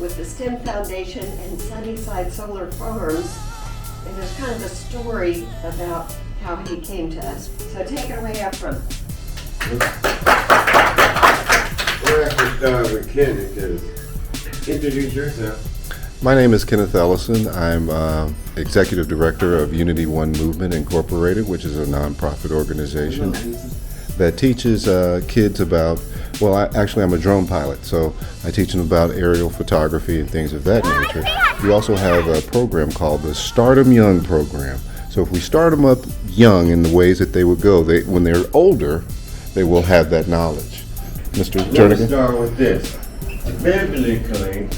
with the STEM Foundation and Sunnyside Solar Farms, and there's kind of a story about how he came to us. So take it away, Efren. We're actually start with Kenneth, because introduce yourself. My name is Kenneth Ellison. I'm Executive Director of Unity One Movement Incorporated, which is a nonprofit organization that teaches kids about, well, I'm a drone pilot, so I teach them about aerial photography and things of that nature. We also have a program called the Start 'em Young program. So if we start them up young in the ways that they would go, when they're older, they will have that knowledge. Mr. Jernigan? Let's start with this. Biblically,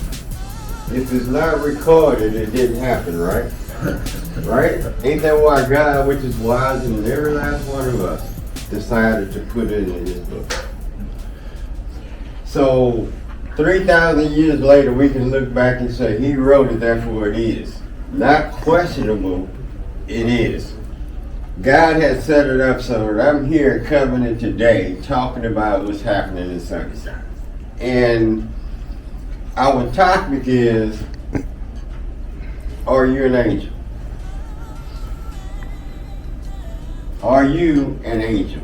if it's not recorded, it didn't happen, right? Right? Ain't that why God, which is wiser than every last one of us, decided to put it in his book? So 3,000 years later, we can look back and say he wrote it, therefore it is. Not questionable, it is. God has set it up so that I'm here in Covenant today talking about what's happening in Sunnyside. And our topic is, are you an angel? Are you an angel?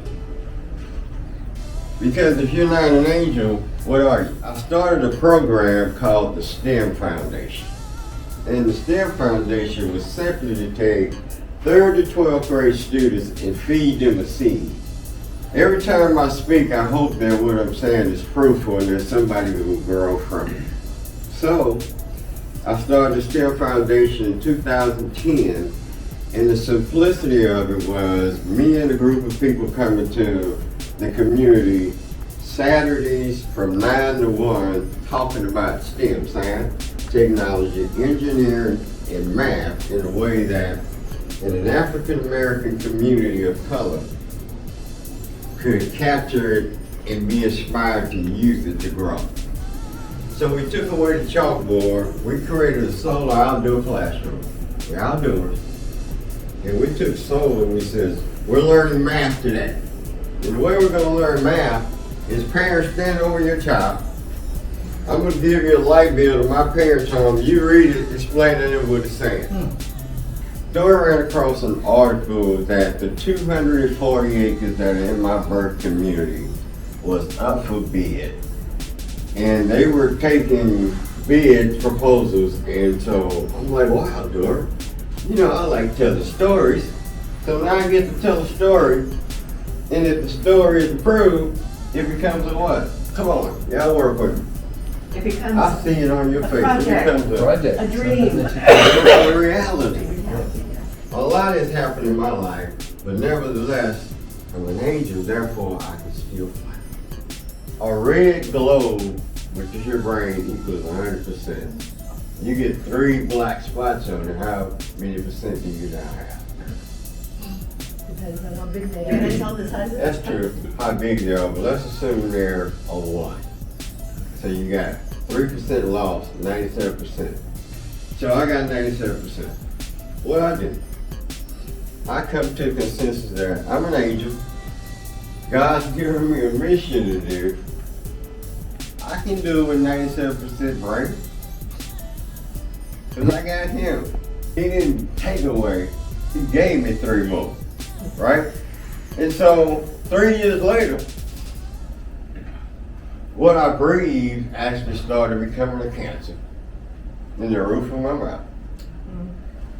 Because if you're not an angel, what are you? I started a program called the STEM Foundation. And the STEM Foundation was simply to take 3rd to 12th grade students and feed them a seed. Every time I speak, I hope that what I'm saying is fruitful and there's somebody who will grow from it. So, I started the STEM Foundation in 2010, and the simplicity of it was me and a group of people coming to the community Saturdays from 9 to 1 talking about STEM, science, technology, engineering, and math in a way that in an African American community of color could capture it and be inspired to use it to grow. So we took away the chalkboard, we created a solar outdoor classroom. We're outdoors. And we took solar and we said, we're learning math today. And the way we're gonna learn math is parents stand over your child. I'm gonna give you a light bill to my parents' home. You read it, explain to them what it's saying. So I ran across an article that the 240 acres that are in my birth community was up for bid. And they were taking bid proposals, and so I'm like, wow, Dora, you know, I like telling stories. So now I get to tell a story, and if the story is approved, it becomes a what? Come on, y'all work with me. It becomes I see it on your a face. project. It becomes a dream. a reality. A lot has happened in my life, but nevertheless, I'm an angel, therefore I can still fly. A red globe, which is your brain, equals 100%. You get 3 black spots on it, how many percent do you now have? Depends on how big they are. Depends on the size of That's true, how big they are, but let's assume they're a 1. So you got 3% lost, 97%. So I got 97%. What I do? I come to the consensus that I'm an angel. God's given me a mission to do. I can do it with 97% brain. Because I got him. He didn't take away. He gave me 3 more. Right? And so 3 years later, what I breathed actually started becoming a cancer in the roof of my mouth.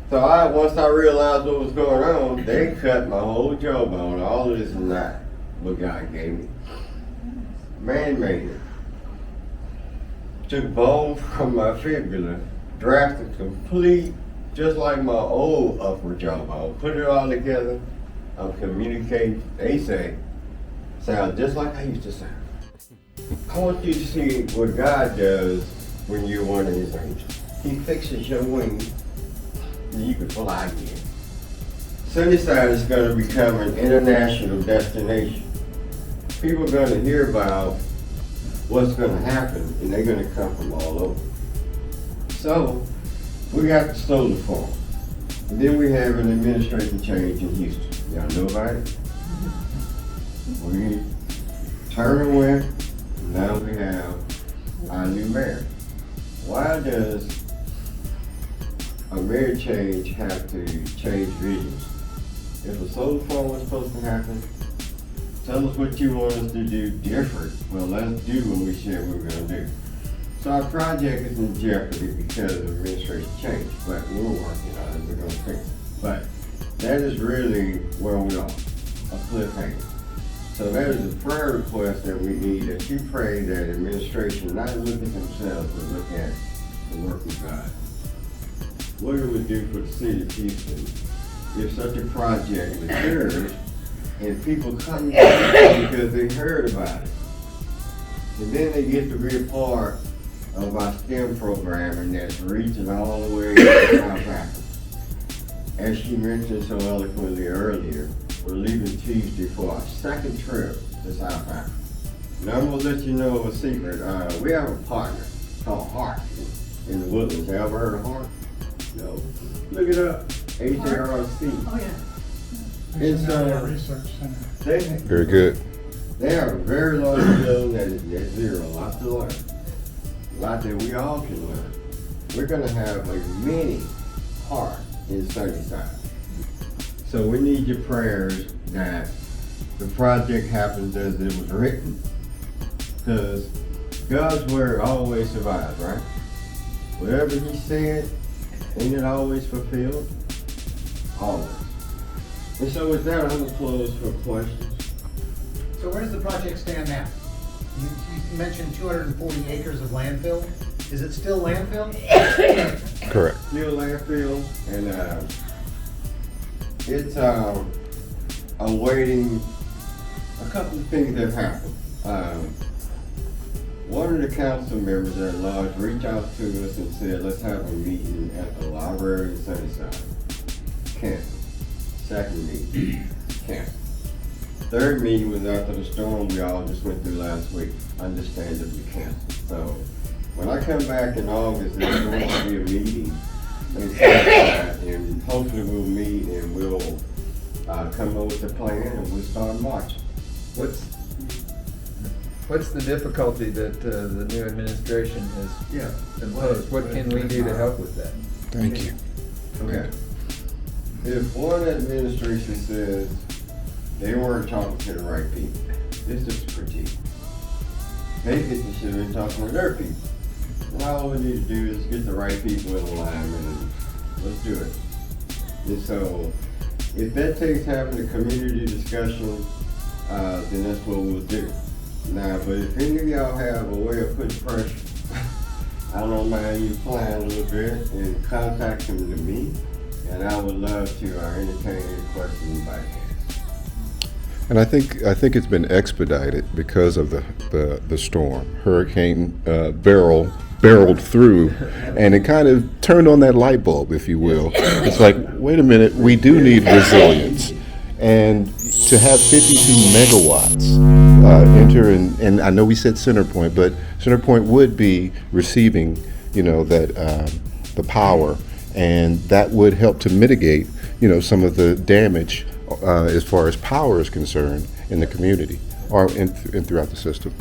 So once I realized what was going on, they cut my whole jawbone. All of this is not what God gave me. Man made it. Took bone from my fibula, drafted complete, just like my old upper jawbone. Put it all together. I'm communicating. They say, sound just like I used to sound. I want you to see what God does when you're one of his angels. He fixes your wings. You can fly again. Sunnyside is going to become an international destination. People are going to hear about what's going to happen, and they're going to come from all over. So, we got the solar farm. And then we have an administration change in Houston. Y'all know about it? We Turner went, now we have our new mayor. why does a mayor change have to change visions? If a solar farm was supposed to happen, tell us what you want us to do different. Well, let's do what we said we were gonna do. So our project is in jeopardy because of administration change, but we're working on it, we're gonna fix it. But that is really where we are, a cliffhanger. So that is a prayer request that we need, that you pray that administration not look at themselves, but look at the work of God. What it would do for the city of Houston if such a project matures and people come because they heard about it. And then they get to be a part of our STEM program, and that's reaching all the way to South Africa. As she mentioned so eloquently earlier, we're leaving Tuesday for our second trip to South Africa. Now I'm gonna let you know a secret. We have a partner called Heart in the Woodlands. Have you ever heard of Heart? No. Look it up. HRC. Oh, yeah. It's Research Center. Very good. They are a very large building that is net zero. A lot to learn. A lot that we all can learn. We're gonna have a mini Heart in Sunnyside. So we need your prayers that the project happens as it was written. Because God's word always survives, right? Whatever he said, ain't it always fulfilled? Always. And so with that, I'm gonna close for questions. So where does the project stand now? You mentioned 240 acres of landfill. Is it still landfill? Correct. Still landfill, and it's awaiting a couple of things that have happened. One of the council members at large reached out to us and said, let's have a meeting at the library in Sunnyside. Canceled. Second meeting, canceled. Third meeting was after the storm we all just went through last week, understandably canceled. So when I come back in August, there's going to be a meeting in Sunnyside, and hopefully we'll meet and we'll come up with a plan and we'll start marching. What's the difficulty that the new administration has imposed? What can we do to help with that? Thank you. Okay. If one administration says they weren't talking to the right people, this is a critique. They should have been talking to their people. And all we need to do is get the right people in alignment and let's do it. And so, if that takes having a community discussion, then that's what we'll do. Now, but if any of y'all have a way of putting pressure, I don't mind you playing a little bit and contacting to me, and I would love to entertain any questions you might have. And I think it's been expedited because of the storm. Hurricane barreled through, and it kind of turned on that light bulb, if you will. It's like, wait a minute, we do need resilience, and to have 52 megawatts enter, and I know we said Centerpoint, but Centerpoint would be receiving, that the power, and that would help to mitigate, some of the damage as far as power is concerned in the community or in throughout the system.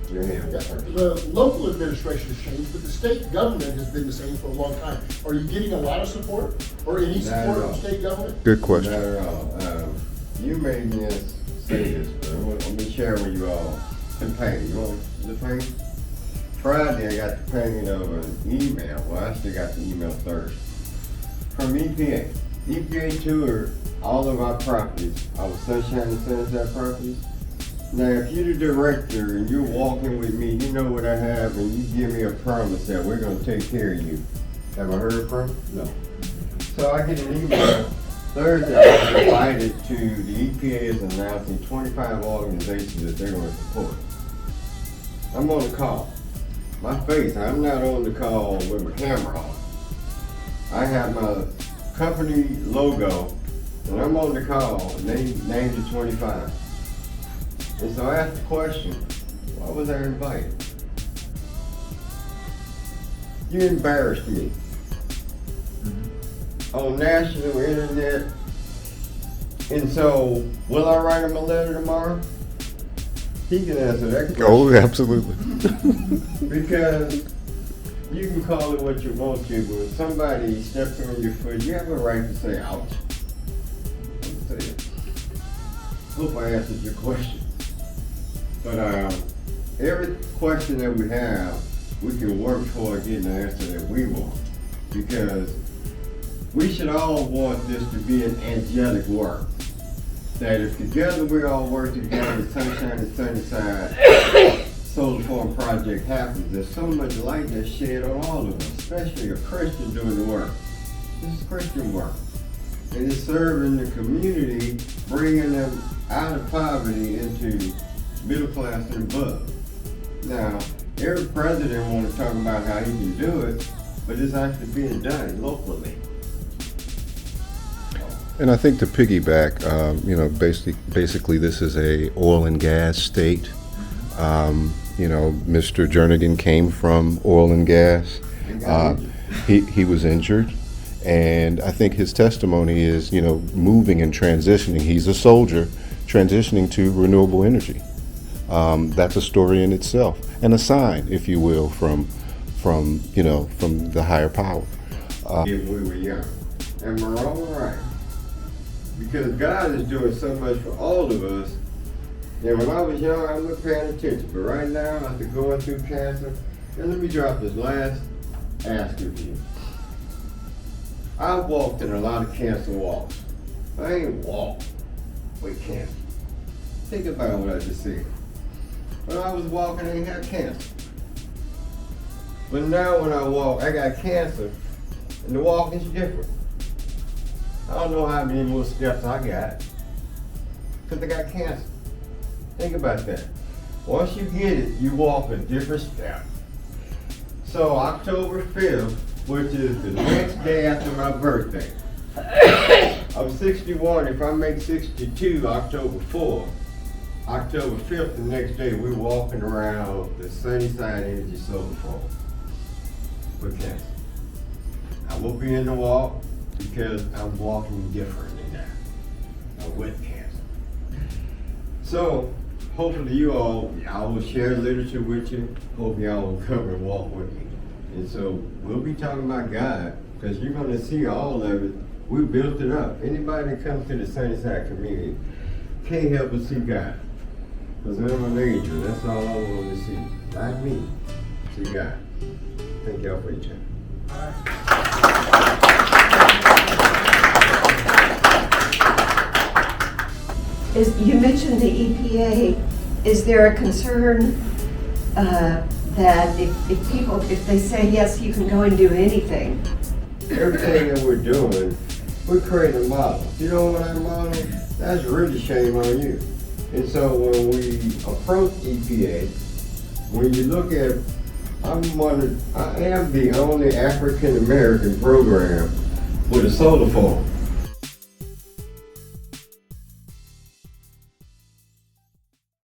The local administration has changed, but the state government has been the same for a long time. Are you getting a lot of support or any support from state government? Good question. Not at all. You made me say this, but let me share with you all the pain. You want the pain? Friday, I got the pain of an email. Well, I actually got the email Thursday from EPA. EPA toured all of our properties, our Sunshine and Sunnyside properties. Now, if you're the director and you're walking with me, you know what I have, and you give me a promise that we're going to take care of you. Have I heard from? No. So I get an email Thursday. I was invited to the EPA is announcing 25 organizations that they're going to support. I'm on the call. My face, I'm not on the call with my camera on. I have my company logo, and I'm on the call, and they named it 25. And so I asked the question, why was I invited? You embarrassed me. On national internet. And so, will I write him a letter tomorrow? He can answer that question. Oh, absolutely. Because You can call it what you want to, but when somebody steps on your foot, you have a right to say ouch. I'm saying. Hope I answered your question. But every question that we have, we can work toward getting the answer that we want. Because we should all want this to be an angelic work. That if together we all work together, the Sunshine and Sunnyside Solar Farm project happens, there's so much light that's shed on all of us, especially a Christian doing the work. This is Christian work. And it's serving the community, bringing them out of poverty into middle class and above. Now, every president wants to talk about how he can do it, but it's actually being done locally. And I think to piggyback, basically this is a oil and gas state. Mr. Jernigan came from oil and gas. He was injured, and I think his testimony is, moving and transitioning. He's a soldier transitioning to renewable energy. That's a story in itself, and a sign, if you will, from the higher power. When we were young, and we're all right. Because God is doing so much for all of us. And when I was young, I wasn't paying attention. But right now, after going through cancer, and let me drop this last ask of you. I've walked in a lot of cancer walks. I ain't walked with cancer. Think about what I just said. When I was walking, I ain't had cancer. But now when I walk, I got cancer, and the walk is different. I don't know how many more steps I got, because I got cancer. Think about that. Once you get it, you walk a different step. So October 5th, which is the next day after my birthday, I'm 61. If I make 62 October 4th, October 5th, the next day, we're walking around the Sunnyside Energy Solar Farm with cancer. I won't be in the walk, because I'm walking differently now. I'm with cancer. So, hopefully I will share literature with you. Hope y'all will come and walk with me. And so, we'll be talking about God, because you're going to see all of it. We built it up. Anybody that comes to the Sunnyside community can't help but see God. Because I'm an angel. That's all I want to see. Like me, see God. Thank y'all for your time. You mentioned the EPA. Is there a concern that if they say yes, you can go and do anything? Everything that we're doing, we're creating a model. You know what I'm modeling? That's really shame on you. And so when we approach EPA, when you look at, I am the only African American program with a solar farm.